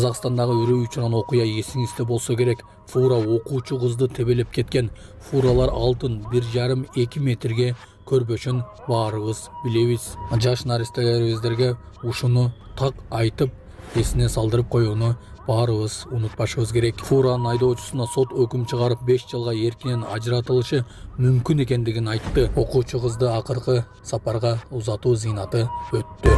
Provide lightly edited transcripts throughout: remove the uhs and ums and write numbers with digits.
Қазақстандағы үрей учуран окуя эсиңизде болсо керек. Фура окуучу кызды тебелеп кеткен. Фуралар алтын 1,5-2 метрге көрбөшүн баарыбыз билебиз. Жаш наристелерибиздерге ушуну так айтып, эсине салдырып коюуну баарыбыз унутпашыбыз керек. Фуранын айдоочусуна сот өкүм чыгарып 5 жылга эркинен ажыратылышы мүмкүн экендигин айтты. Окуучу кызды акыркы сапарга узатуу зыйнаты өттү.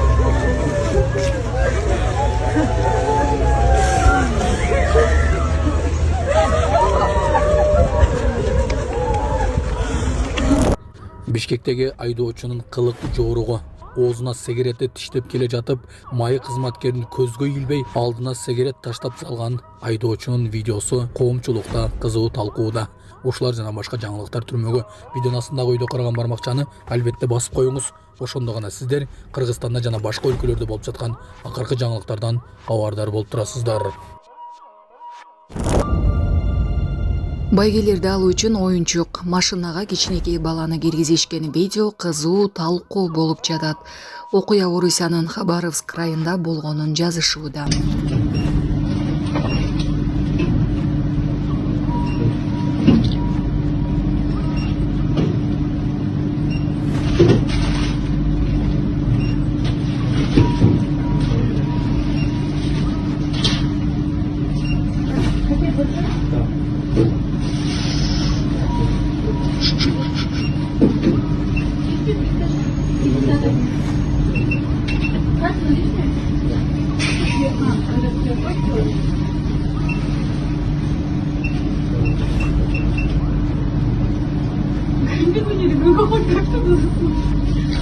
Бишкектеги айдоочунун кылык жоругу. Оозуна сигаретти тиштеп келе жатып, майы кызматкерин көзгө илбей алдына сигарет таштап салган айдоочунун видеосу коомчулукта кызуу талкууда. Ушулар жана башка жаңылыктар түрмөгө видеонун астындагы үйдө караган бармакчаны албетте басып коюңуз. Ошондо гана сиздер Кыргызстанда жана башка өлкөлөрдө болуп жаткан акыркы жаңылыктардан абардар болуп турасыздар. Байгелерди алуу үчүн оюнчук машинага кичинекей баланы киргизишкен видео кызуу талкуу болуп жатат. Окуя Орусиянын Хабаровск районунда болгонун жазышууда.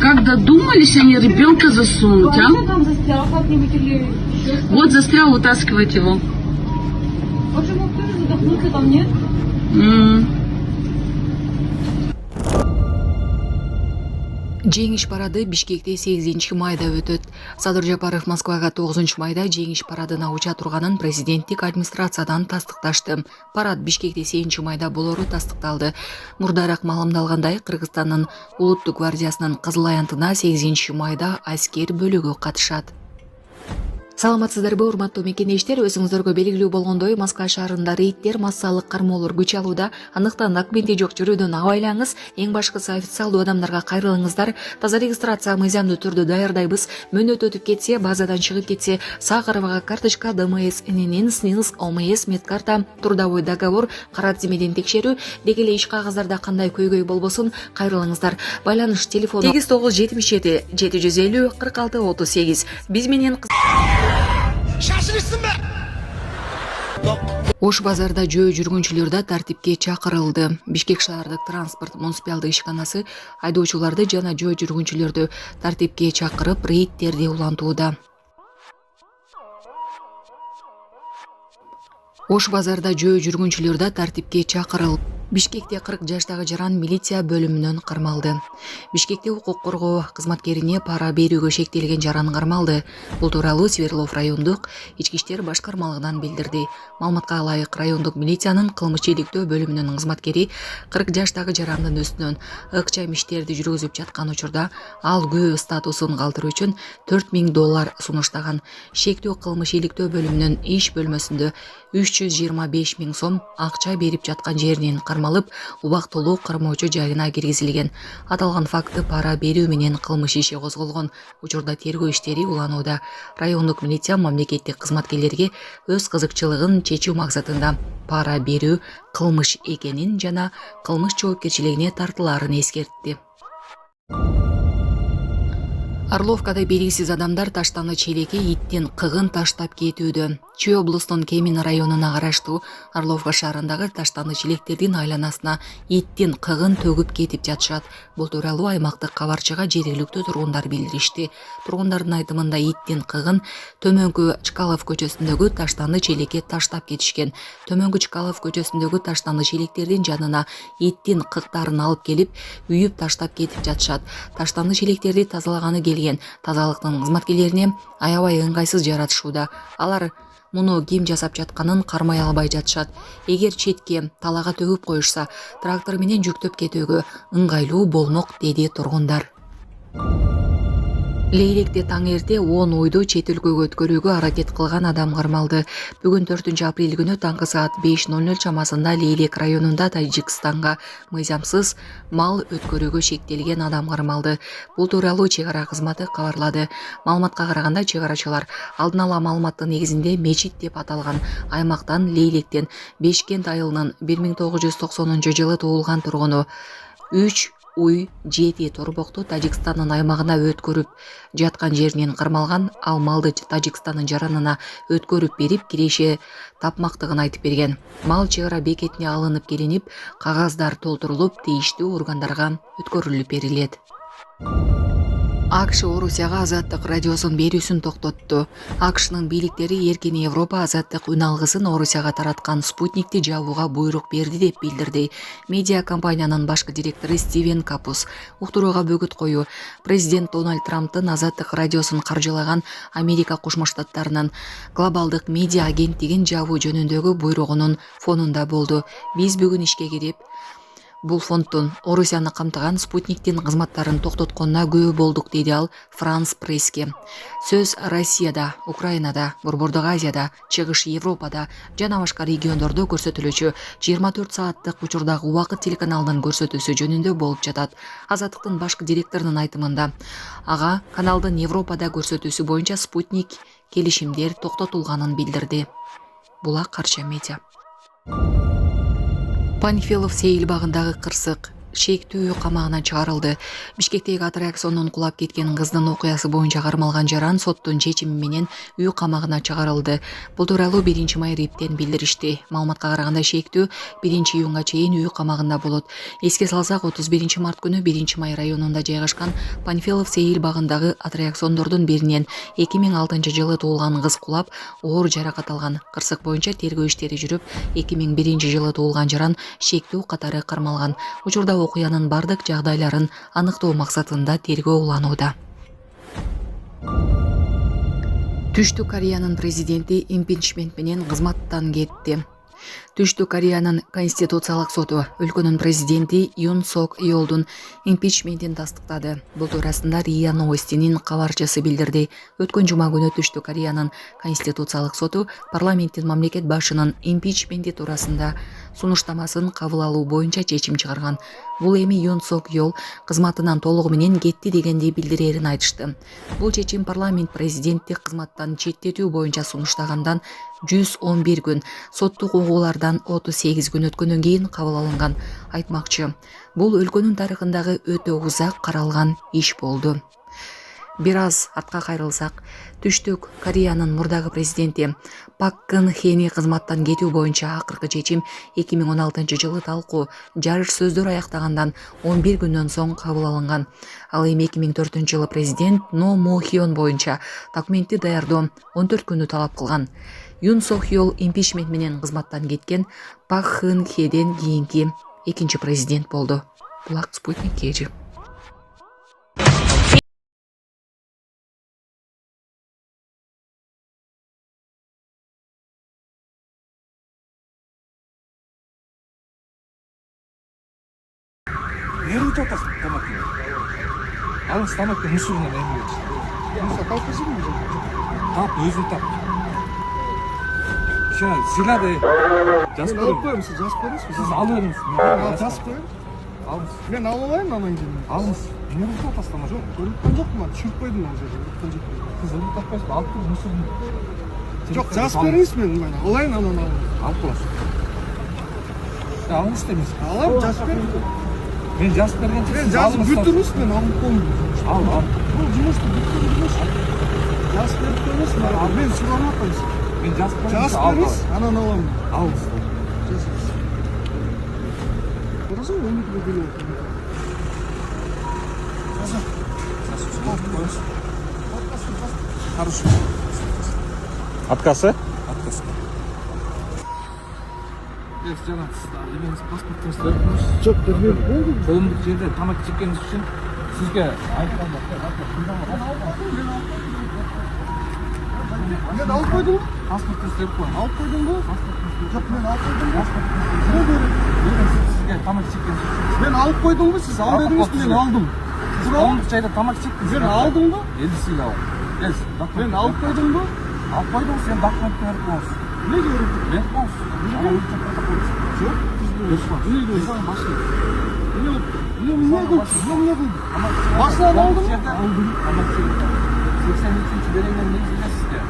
Как додумались они ребенка засунуть, а? Он там застрял, как-нибудь или... Вот застрял, вытаскивать его. Он же мог тоже задохнуться, там нет? Жеңиш парады Бишкекте 8-майда өтөт. Садыр Жапаров Москвага 9-майда жеңиш парадына уча турганын президенттик администрациядан тастыкташты. Парад Бишкекте 8-майда болору тастыкталды. Мурдараак маалымдалгандай, Кыргызстандын улуттук гвардиясынын Кызыл аянтына 8-майда аскер бөлүгү катышат. Саламатсыздарбы, урматтуу мекендештер, өзүңүздөргө белгилүү болгондой, Москва шаарында рейдтер, массалык кармоолор күч алууда. Андыктан документи жок жүрүүдөн абайлаңыз. Эң башкысы официалдуу адамдарга кайрылыңыздар. Таза регистрация мыйзамдуу түрдө даярдайбыз. Мөөнөт өтүп кетсе, базадан чыгып кетсе, Сахарова карточка, ДМС, ННН, СНИЛС, ОМС, медкарта, трудовой договор, карат зимеден текшерүү, деги эле иш кагаздарда кандай көйгөй болбосун, кайрылыңыздар. Байланыш телефону 8977 750 46 38. Биз менен Şaşırırsın be! Ош базарда жөө жүргүнчүлөр тартипке чакырылды. Бишкек шаардык транспорт муниципалдык ишканасы айдоочуларды жана жөө жүргүнчүлөрдү тартипке чакырып, рейдтерди улантууда. Ош базарда жөө жүргүнчүлөр тартипке чакырылды. Бишкекте 40 жаштагы жаран милиция бөлүмүнөн кармалды. Бишкекте укук коргоо кызматкерине пара берүүгө шектелген жаран кармалды. Бул тууралуу Свердлов райондук ички иштер башкармалыгынан билдирди. Маалыматка ылайык, райондук милициянын кылмыш иликтөө бөлүмүнүн кызматкери 40 жаштагы жарандын үстүнөн ыкчам иштерди жүргүзүп жаткан учурда ал күбө статусун калтыруу үчүн $4000 сунуштаган. Шектүү кылмыш иликтөө бөлүмүнүн иш бөлмөсүндө 325 000 сом акча берип жаткан жеринен кармалып, убактылуу кармоочу жайына киргизилген. Аталган факты пара берүү менен кылмыш иши козголгон. Учурда тергөө иштери уланууда. Райондук милиция мамлекеттик кызматкерлерге өз кызыкчылыгын чечүү максатында пара берүү кылмыш экенин жана кылмыш жоопкерчилигине тартылаарын эскертти. Орловкада белгисиз адамдар таштаны челекке иттин кыгын таштап кетүүдө. Чүй облустунун Кемин районуна караштуу Орловка шаарындагы таштаны челектердин айланасына иттин кыгын төгүп кетип жатышат. Бул тууралуу аймактык кабарчыга жергиликтүү тургундар билдиришти. Тургундардын айтымында иттин кыгын төмөнкү Чкалов көчөсүндөгү таштаны челекке таштап кетишкен. Төмөнкү Чкалов көчөсүндөгү таштаны челектердин жанына иттин кыктарын алып келип, үйүп таштап кетип жатышат. Таштаны челектерди тазалаганы келген тазалыктын кызматкерлерине аябай ыңгайсыз жаратышууда. Алар муну ким жасап жатканын кармай албай жатышат. Эгер четке талага төгүп коюшса, трактор менен жүктөп кетүүгө ыңгайлуу болмок, деди тургундар. Лейлекте таң эрте 10 уйду чет өлкөгө өткөрүүгө аракет кылган адам кармалды. Бүгүн 4-апрель күнү таңкы саат 5:00 чамасында Лейлек районунда Тажикстанга мыйзамсыз мал өткөрүүгө шектелген адам кармалды. Бул тууралуу чек ара кызматы кабарлады. Маалыматка караганда чек-арачылар алдын ала маалыматтын негизинде Мечит деп аталган аймактан Лейлектен Бешкент айылынын 1990-жылы туулган тургуну 3 уй жети торбокту Тажикстандын аймагына өткөрүп жаткан жеринен кармалган, ал малды Тажикстандын жаранына өткөрүп берип киреше тапмактыгын айтып берген. Мал чек ара бекетине алынып келинип, кагаздар толтурулуп, тийиштүү органдарга өткөрүлүп берилет. АКШ Орусияга азаттык радиосун берүүсүн токтотту. АКШнын бийликтери эркин Европа азаттык үн алгысын Орусияга тараткан спутникти жабууга буйрук берди деп билдирди. Медиа компаниянын башкы директору Стивен Капус уктурууга бөгөт коюу президент Дональд Трамптын азаттык радиосун каржылаган Америка Кошмо Штаттарынын глобалдык медиа агенттигин жабуу жөнүндөгү буйругунун фонунда болду. Биз бүгүн ишке кирип бул фонддун Орусияны камтыган спутниктин кызматтарын токтотконуна күбө болдук, деди ал Франс Пресске. Сөз Россияда, Украинада, Борбордук Азияда, Чыгыш Европада жана башка региондордо көрсөтүлүүчү 24 сааттык учурдагы убакыт телеканалынын көрсөтүүсү жөнүндө болуп жатат. Азаттыктын башкы директорунун айтымында, ага каналдын Европада көрсөтүүсү боюнча спутник келишимдер токтотулганын билдирди. Була Карча медиа. Панфилов Сейил багындагы кырсык шектүү камагынан чыгарылды. Бишкектеги аттракциондон кулап кеткен кыздын окуясы боюнча кармалган жаран соттун чечими менен үй камагына чыгарылды. Бул тууралуу 1-май риптен билдиришти. Маалыматка караганда шектүү 1-июнга чейин үй камагында болот. Эске салсак, 31-март күнү 1-май районунда жайгашкан Панфилов Сейил багындагы аттракциондордун биринен 2006-жылы туулган кыз кулап, оор жаракат алган. Кырсык боюнча тергөө иштери жүрүп, 2001-жылы туулган жаран шектүү катары кармалган. Учурда окуянын бардык жагдайларын аныктоо максатында тергөө уланууда. Түштүк Кореянын президенти импичмент менен кызматтан кетти. Түштүк Кореянын Конституциялык соту өлкөнүн президенти Юн Сок Йолдун импичментин тастыктады. Бул туурасында РИА Новостинин кабарчысы билдирди. Өткөн жума күнү Түштүк Кореянын Конституциялык соту парламенттин мамлекет башынын импичменти туурасында сунуштамасын кабыл алуу боюнча чечим чыгарган. Бул эми Юн Сок Йол кызматынан толугу менен кетти дегенди билдирерин айтышты. Бул чечим парламент президентти кызматтан четтетүү боюнча сунуштагандан 111 күн, соттук угуулардан 38 күн өткөндөн кийин кабыл алынган. Айтмакчы, бул өлкөнүн тарыхындагы өтө узак каралган иш болду. Бир аз артка кайрылсак, Түштүк Кореянын мурдагы президенти Пак Кын Хени кызматтан кетүү боюнча акыркы чечим 2016-жылы талкуу жарыш сөздөр аяктагандан 11 күндөн соң кабыл алынган. Ал эми 2004-жылы президент Но Мо Хён боюнча документти даярдоо 14 күндү талап кылган. Юн Сок Йол импичмент менен кызматтан кеткен Пак Кын Хеден кийинки экинчи президент болду. Булак Спутник KG. Нервы жатасың, тамақты. Алыс тамақты мұсырына нервы жатасың. Мұса тапқысың мы жатыр? Тап, өзін тап. Сейчас, сыйлады. Жас көрем. Алып қойым, сіз жас көресіз? Сіз алып өріңіз. Жас көрем? Алыңыз. Мен алып алайын анан кейін. Алыңыз. Нервы жатасың тама жоқ. Көріп жоқпын, түсіріп қойдым ол жерде. Сіз оны таппайсыз, алып қойып мұсырын. Жоқ, жас көріңіз мен алайын анан алыңыз. Алып қойасыз. Алыңыз демейсіз. Алам, жас көрем. Мен жас берген мен жазып бүтүрүз мен алып коюм. Ал. Бул жумушту бүтүрүз. Жас берип коюңуз, мен сурамакпын. Мен жас берип жас бериңиз, анан алам. Алыңыз. Карасаң, өмүткө келет. Хорошо. Откасы? Откасы. Жоқ, бермеймін. Қолымдық жерде тамақ жеккеніңіз үшін сізге айыпталма. Мен алып қойдым. Паспортты істеп қойын. Алып қойдым ба? Жоқ, мен алып қойдым. Сізге тамақ жеккеніңіз үшін. Мен алып қойдым ба? Сіз алып едіңіз, мен алдым. Koğumluk çayda tamak çektiniz. Ben aldım da. Eldi silah. Ez. Ben alıp koydum da. Alып koydum sen dokumentini verip koymuş. Ne gördün? Verip koymuş. Yok. Ne diyorsun? Başla. Ne koydun? Başlar aldım. Aldım. Ama 83. bölümden ne izleyeceğiz ya?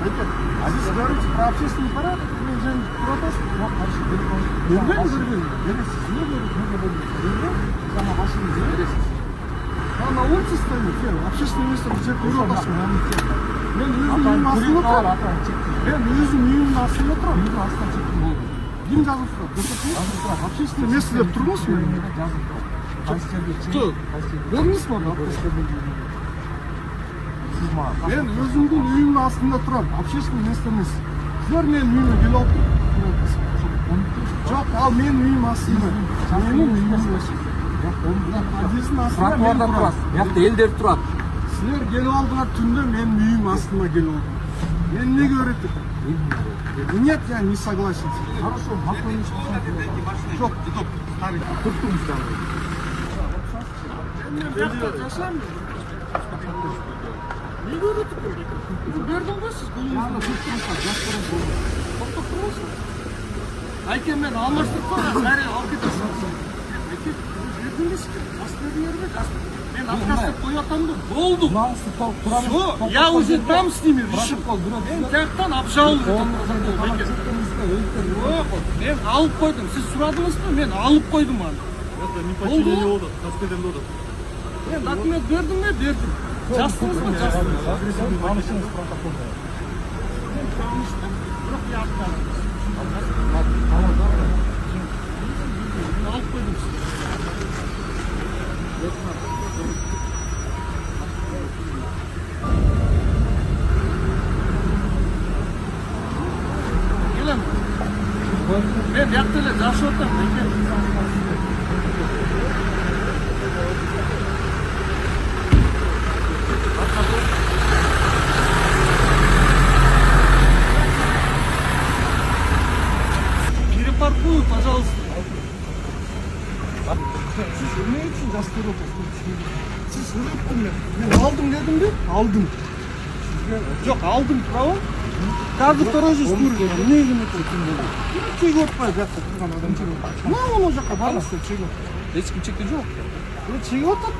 Aziz говорите про общественный порядок, вы же протест. Yok karşı verip koymuş. Nereden gördün? Veresiz. Ne gördün? Ama başınızı veresiz. Я на улице стою, общественное место, где курортасың. Ben özüm үйümün астында тұрам. Ben özüm үйümün астында тұрам. Үйдің астынан чектің болды. Кім жазып тұрады? Общественное место деп тұрмыз мен. Жазып тұр. Қайсы жерде Что? Көрдіңіз ба? Сіз маған Ben özümдің үйімнің астында тұрам. Общественное место емес. Сіздер менің үйіме келіп алып тұрсыз. Жоқ, ал менің үйім астында. Менің үйім астында. Подъездің астында мен тротуарда тұрам. тұрасыз. Яқты елдер тұрады. Сіздер келіп алдыңар түнде менің үйім астына келіп алдыңар. Мен не көреді? Нет, я не согласен. Хорошо, мақұл емес болсаң. Жоқ, старый. Тұртыңыз жаңағы. Ben bir hafta yaşamıyorum. Ne gördük? Berdim ғой siz Яғни тұртыңызға жастырын болды. Тоқтап тұрмысыз? Әйкен мен алмастырып қойған, бәрі алып кетесің. Әйкен, бердіңіз бе? Жас бердіңер бе? Мен отказ қойып жатамын да, болды. Намысты тауып тұрамын. Все, я уже там с ними решил. Мен жақтан абжал. Мен алып қойдым. Сіз сұрадыңыз ба? Мен алып қойдым аны. Болды. Мен документ бердім бе? Бердім. Жастыңыз ба? Жастыңыз. Намысыңыз протоколда. Мен таныштым, бірақ яқтан. Алып қойдым сіз. Келем. Мен яқтылы жашып отырмын. Перепаркуй, пожалуйста. Siz ne için gazete röportajı? Siz öğrettin mi? Ben aldım dedim de aldım. Yok aldım bravo. Каждый второй же стурген. Ne ilgimi tutun dedi. Çek отпай жақта тұрған адам. Ne onu жаққа бармас деп çek. Ешкім чекте жоқ. Çek отыр.